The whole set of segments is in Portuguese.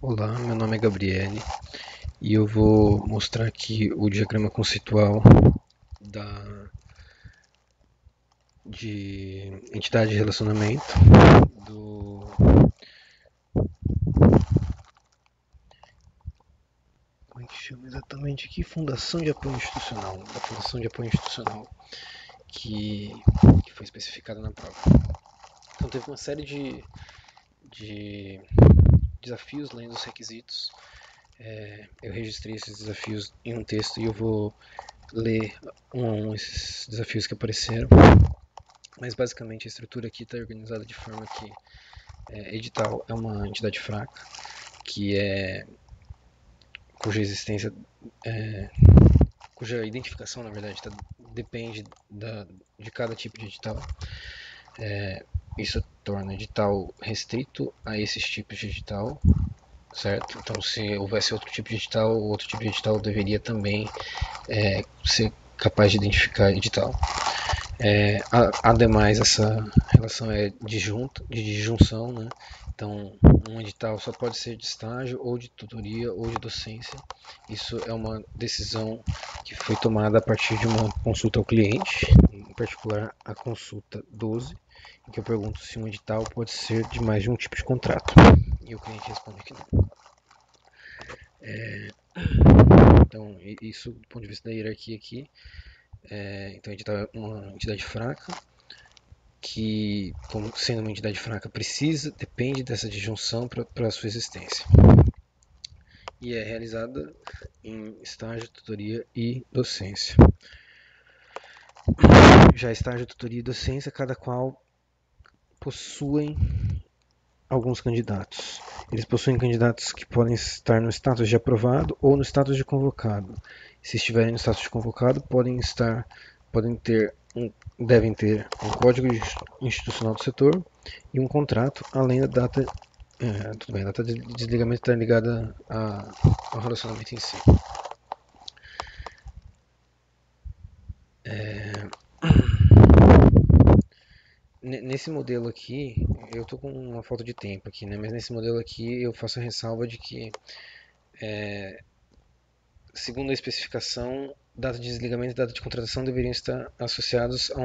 Olá, meu nome é Gabriele e eu vou mostrar aqui o diagrama conceitual da, de entidade de relacionamento do. Como é que chama exatamente aqui? Fundação de Apoio Institucional. Da Fundação de Apoio Institucional que, que foi especificada na prova. Então, teve uma série de desafios lendo os requisitos. Eu registrei esses desafios em um texto e eu vou ler um a um esses desafios que apareceram. Mas basicamente a estrutura aqui está organizada de forma que edital é uma entidade fraca, que é cuja existência, é, cuja identificação na verdade depende de cada tipo de edital. Isso torna edital restrito a esses tipos de edital, certo? Então, se houvesse outro tipo de edital, outro tipo de edital deveria também ser capaz de identificar edital. Ademais, essa relação é de disjunção, né? Então, um edital só pode ser de estágio, ou de tutoria, ou de docência. Isso é uma decisão que foi tomada a partir de uma consulta ao cliente, em particular a consulta 12, em que eu pergunto se um edital pode ser de mais de um tipo de contrato. E o cliente responde que não. Então, isso do ponto de vista da hierarquia aqui. Então, o edital é uma entidade fraca, que, como sendo uma entidade fraca, depende dessa disjunção para a sua existência. E é realizada em estágio, tutoria e docência. Já estágio, tutoria e docência, cada qual possuem alguns candidatos. Eles possuem candidatos que podem estar no status de aprovado ou no status de convocado. Se estiverem no status de convocado, devem ter um código institucional do setor e um contrato, além da data. Tudo bem, a data de desligamento está ligada ao relacionamento em si. Nesse modelo aqui, eu estou com uma falta de tempo aqui, né? Mas nesse modelo aqui eu faço a ressalva de que, segundo a especificação, data de desligamento e data de contratação deveriam estar associados a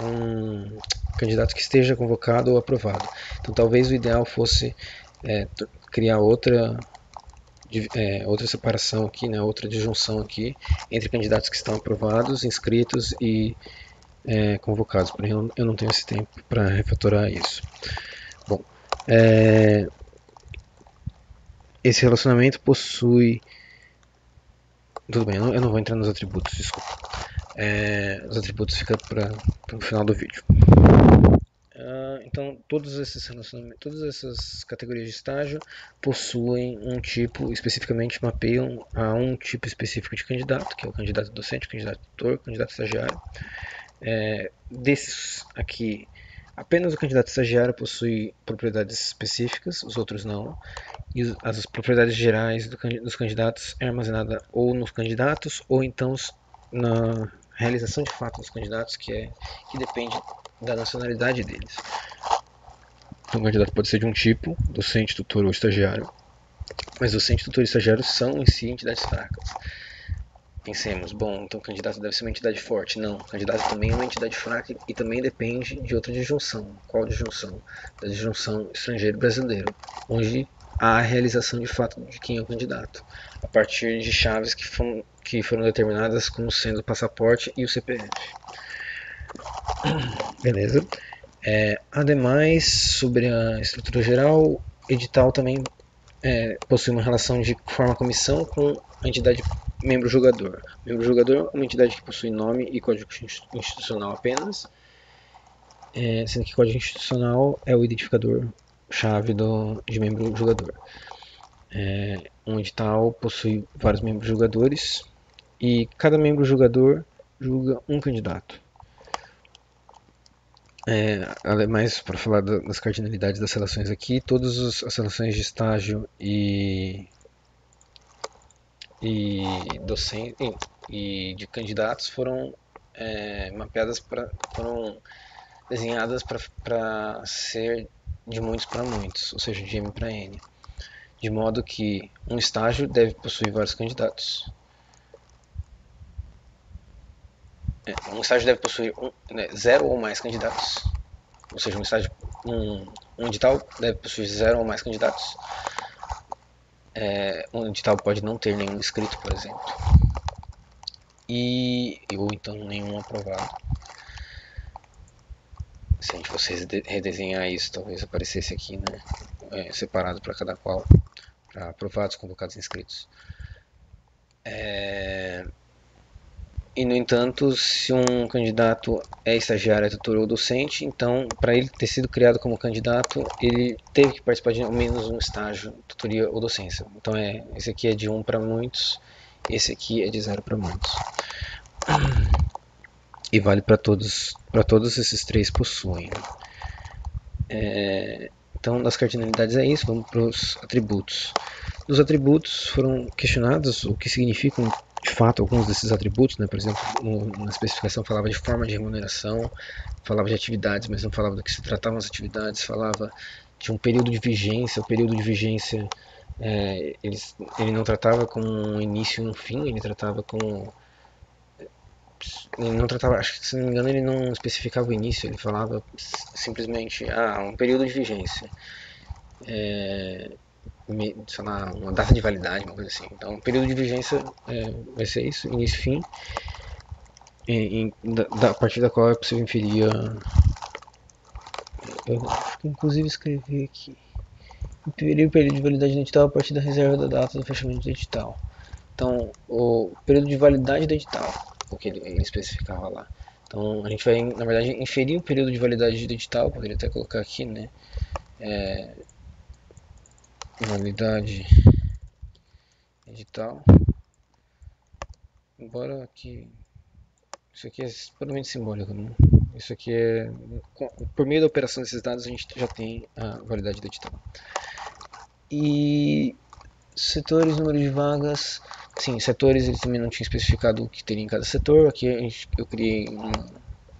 um candidato que esteja convocado ou aprovado. Então, talvez o ideal fosse criar outra separação aqui, né, outra disjunção aqui entre candidatos que estão aprovados, inscritos e convocados. Porém, eu não tenho esse tempo para refatorar isso. Bom, esse relacionamento possui. Tudo bem, eu não vou entrar nos atributos, desculpa. Os atributos ficam para o final do vídeo. Então, todas essas categorias de estágio possuem um tipo, especificamente mapeiam a um tipo específico de candidato, que é o candidato docente, candidato tutor, candidato estagiário. Desses aqui, apenas o candidato estagiário possui propriedades específicas, os outros não. E as propriedades gerais dos candidatos é armazenada ou nos candidatos ou então na realização de fato dos candidatos, que depende da nacionalidade deles. Então, o candidato pode ser de um tipo, docente, tutor ou estagiário, mas docente, tutor e estagiário são em si entidades fracas. Pensemos, bom, então o candidato deve ser uma entidade forte. Não, o candidato também é uma entidade fraca e também depende de outra disjunção. Qual disjunção? Da disjunção estrangeiro-brasileiro, onde há a realização de fato de quem é o candidato, a partir de chaves que foram determinadas como sendo o passaporte e o CPF. Beleza? Ademais, sobre a estrutura geral, edital também possui uma relação de forma-comissão com a entidade membro julgador. Membro julgador é uma entidade que possui nome e código institucional apenas, sendo que código institucional é o identificador-chave de membro julgador. Um edital possui vários membros julgadores e cada membro julgador julga um candidato. Ademais, para falar das cardinalidades das relações aqui, todas as relações de estágio docente e de candidatos foram foram desenhadas para ser de muitos para muitos, ou seja, de M para N. de modo que um estágio deve possuir vários candidatos. Um estágio deve possuir zero ou mais candidatos, ou seja, um edital deve possuir zero ou mais candidatos. Um edital pode não ter nenhum inscrito, por exemplo, ou então nenhum aprovado. Se a gente fosse redesenhar isso, talvez aparecesse aqui, né, separado para cada qual, para aprovados, convocados e inscritos. E, no entanto, se um candidato é estagiário, é tutor ou docente, então, para ele ter sido criado como candidato, ele teve que participar de ao menos um estágio, tutoria ou docência. Então, esse aqui é de 1 para muitos, esse aqui é de 0 para muitos. E vale para todos esses três possuem. Então, das cardinalidades é isso, vamos para os atributos. Os atributos foram questionados o que significam de fato alguns desses atributos, né? Por exemplo, na especificação falava de forma de remuneração, falava de atividades, mas não falava do que se tratavam as atividades, falava de um período de vigência. O período de vigência ele não tratava com um início e um fim, ele não tratava, acho que se não me engano ele não especificava o início, ele falava simplesmente um período de vigência, sei lá, uma data de validade, uma coisa assim. Então, o período de vigência vai ser isso, início e fim, a partir da qual é possível inferir eu inclusive escrevi aqui. Inferir o período de validade do edital a partir da reserva da data do fechamento do edital. Então, o período de validade do edital, o que ele especificava lá. Então, a gente vai, na verdade, inferir o período de validade do edital, poderia até colocar aqui, né? Validade edital. Embora que isso aqui é puramente simbólico, né? Isso aqui por meio da operação desses dados a gente já tem a validade do edital. E setores, número de vagas. Sim, setores eles também não tinham especificado o que teria em cada setor. Aqui eu criei um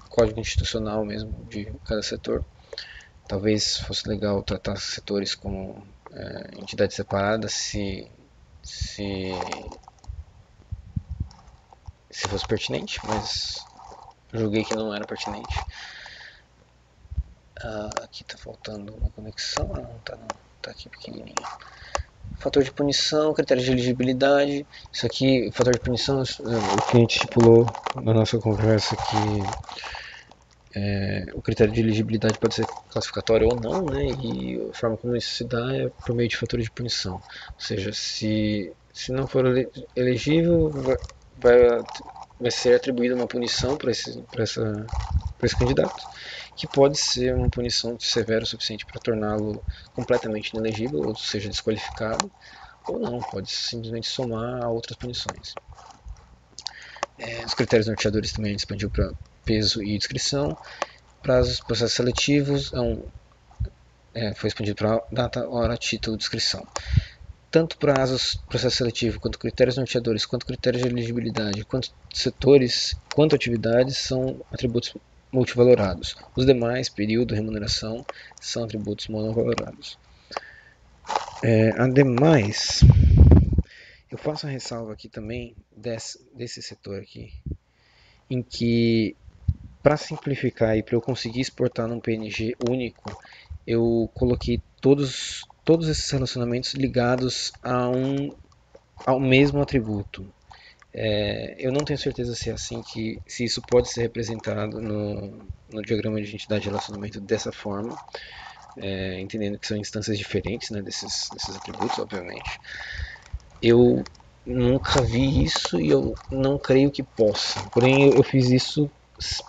código institucional mesmo de cada setor. Talvez fosse legal tratar setores como entidades separadas se fosse pertinente, mas julguei que não era pertinente. Aqui está faltando uma conexão. Não tá não, tá aqui pequenininho. Fator de punição, critério de elegibilidade. Isso aqui, fator de punição, o cliente estipulou na nossa conversa que o critério de elegibilidade pode ser classificatório ou não, né? E a forma como isso se dá é por meio de fatores de punição. Ou seja, se não for elegível, vai ser atribuída uma punição para esse candidato, que pode ser uma punição severa o suficiente para torná-lo completamente inelegível, ou seja, desqualificado, ou não, pode simplesmente somar a outras punições. Os critérios norteadores também a gente expandiu para peso e descrição. Prazos, processos seletivos, foi expandido para data, hora, título, descrição. Tanto prazos, processo seletivo, quanto critérios norteadores, quanto critérios de elegibilidade, quanto setores, quanto atividades são atributos multivalorados. Os demais, período, remuneração, são atributos monovalorados. Ademais, eu faço a ressalva aqui também desse setor aqui, em que para simplificar e para eu conseguir exportar num PNG único, eu coloquei todos esses relacionamentos ligados ao mesmo atributo. Eu não tenho certeza se é assim se isso pode ser representado no diagrama de identidade de relacionamento dessa forma, entendendo que são instâncias diferentes, né, desses atributos, obviamente. Eu nunca vi isso e eu não creio que possa. Porém, eu fiz isso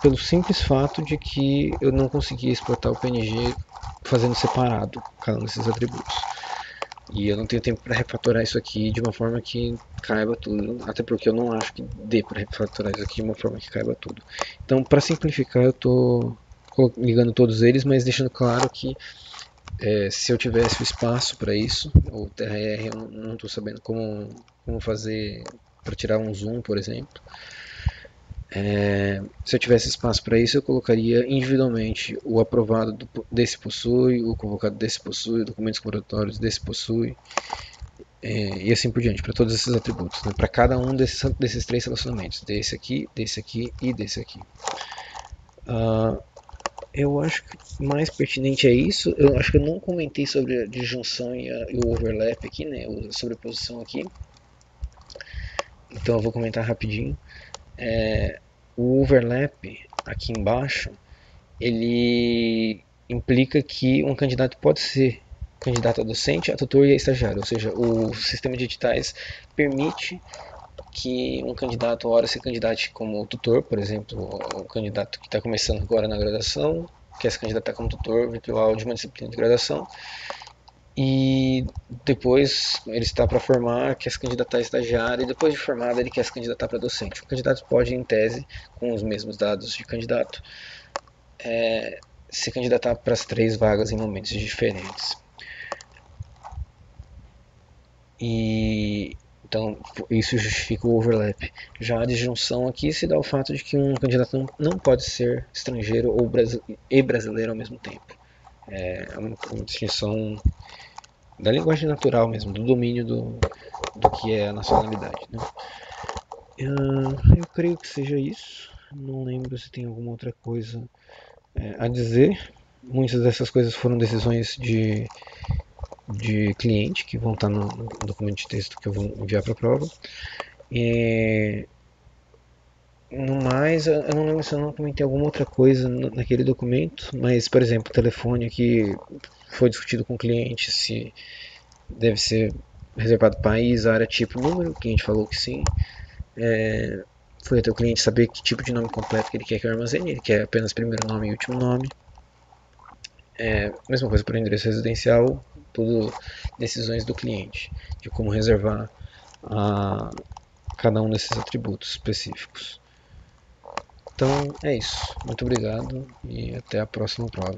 pelo simples fato de que eu não conseguia exportar o PNG fazendo separado cada um desses atributos. E eu não tenho tempo para refatorar isso aqui de uma forma que caiba tudo, até porque eu não acho que dê para refatorar isso aqui de uma forma que caiba tudo. Então, para simplificar, eu estou ligando todos eles, mas deixando claro que se eu tivesse o espaço para isso, o TRR eu não estou sabendo como fazer para tirar um zoom, por exemplo. Se eu tivesse espaço para isso, eu colocaria individualmente o aprovado desse possui, o convocado desse possui, documentos exploratórios desse possui, e assim por diante, para todos esses atributos, né? Para cada um desses três relacionamentos, desse aqui e desse aqui. Eu acho que mais pertinente é isso. Eu acho que eu não comentei sobre a disjunção e o overlap aqui, né? A sobreposição aqui. Então eu vou comentar rapidinho. O overlap aqui embaixo, ele implica que um candidato pode ser candidato a docente, a tutor e a estagiário. Ou seja, o sistema de editais permite que um candidato, ora, se candidate como tutor, por exemplo, o candidato que está começando agora na graduação, quer se candidatar como tutor virtual de uma disciplina de graduação, e depois ele está para formar, quer se candidatar a estagiário, e depois de formado ele quer se candidatar para docente. O candidato pode, em tese, com os mesmos dados de candidato, se candidatar para as três vagas em momentos diferentes. E então isso justifica o overlap. Já a disjunção aqui se dá o fato de que um candidato não pode ser estrangeiro e brasileiro ao mesmo tempo. É uma distinção da linguagem natural mesmo, do domínio do que é a nacionalidade. Né? Eu creio que seja isso. Não lembro se tem alguma outra coisa a dizer. Muitas dessas coisas foram decisões de cliente que vão estar no documento de texto que eu vou enviar para a prova. E, no mais, eu não lembro se eu não comentei alguma outra coisa naquele documento, mas, por exemplo, o telefone aqui foi discutido com o cliente se deve ser reservado país, área, tipo, número. O cliente falou que sim. Foi até o cliente saber que tipo de nome completo que ele quer que eu armazene. Ele quer apenas primeiro nome e último nome. Mesma coisa para o endereço residencial, tudo decisões do cliente, de como reservar a cada um desses atributos específicos. Então é isso. Muito obrigado e até a próxima prova.